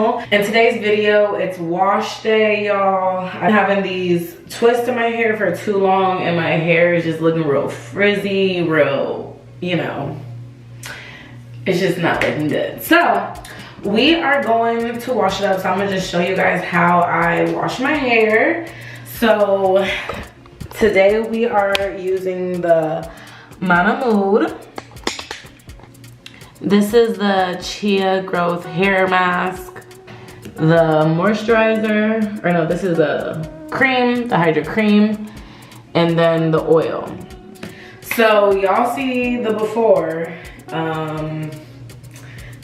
In today's video, it's wash day, y'all. I'm having these twists in my hair for too long and my hair is just looking real frizzy, real, you know, it's just not looking good. So we are going to wash it up. So I'm gonna just show you guys how I wash my hair. So today we are using the Manna Mood. This is the Chia Growth Hair Mask, the moisturizer, or no, this is the cream, the Hydra Cream, and then the oil. So y'all see the before.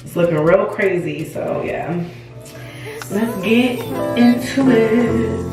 It's looking real crazy, so yeah. Let's get into it.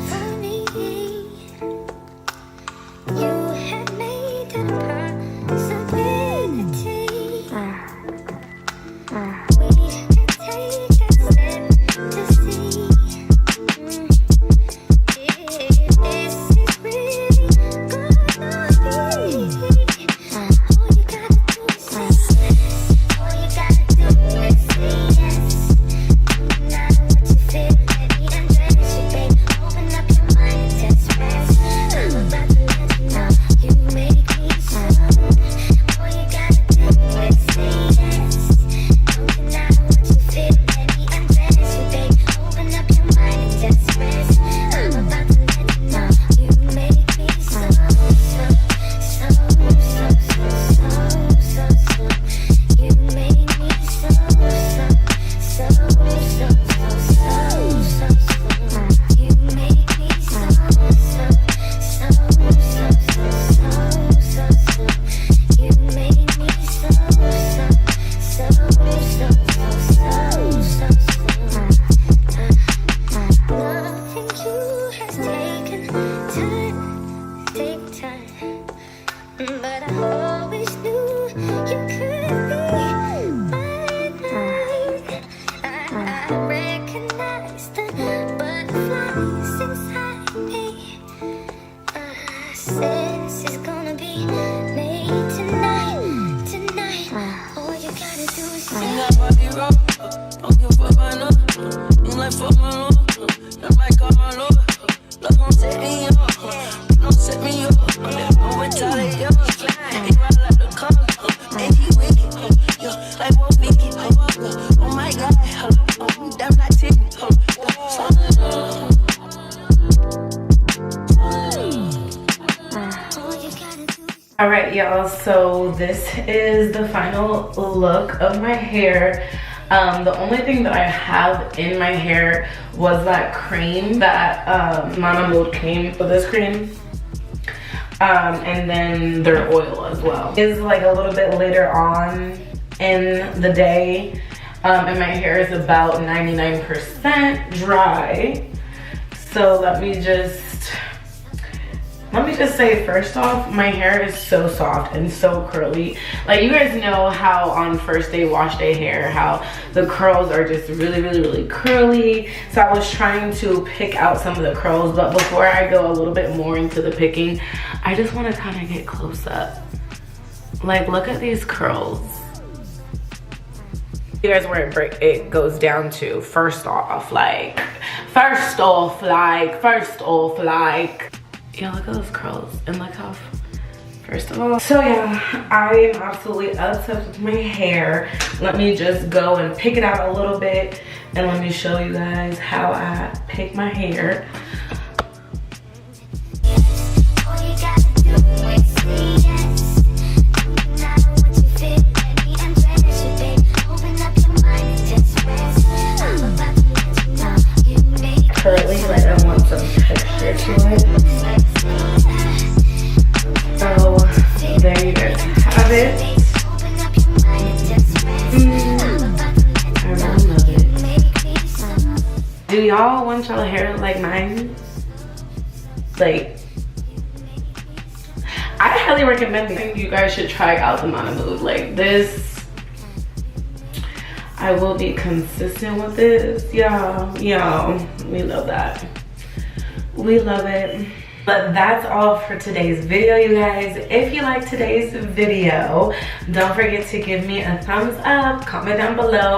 All right, y'all, so this is the final look of my hair. The only thing that I have in my hair was that cream that Manna Mood came with, this cream, and then their oil as well. It's like a little bit later on in the day, and my hair is about 99% dry. So let me just say, first off, my hair is so soft and so curly. Like, you guys know how on first day wash day hair, how the curls are just really curly. So I was trying to pick out some of the curls, but before I go a little bit more into the picking, I just want to kind of get close up. Like, look at these curls. You guys, where it goes down to, first off, like, yeah, look at those curls and look how, first of all. So yeah, I am absolutely obsessed with my hair. Let me just go and pick it out a little bit and let me show you guys how I pick my hair. Curly, like I want some texture to it. So there you guys have it. I really love it. Do y'all want y'all hair like mine? Like, I highly recommend it. I think you guys should try out the Manna Mood. Like this, I will be consistent with this. Y'all, we love that. We love it. But that's all for today's video, you guys. If you like today's video, don't forget to give me a thumbs up, comment down below.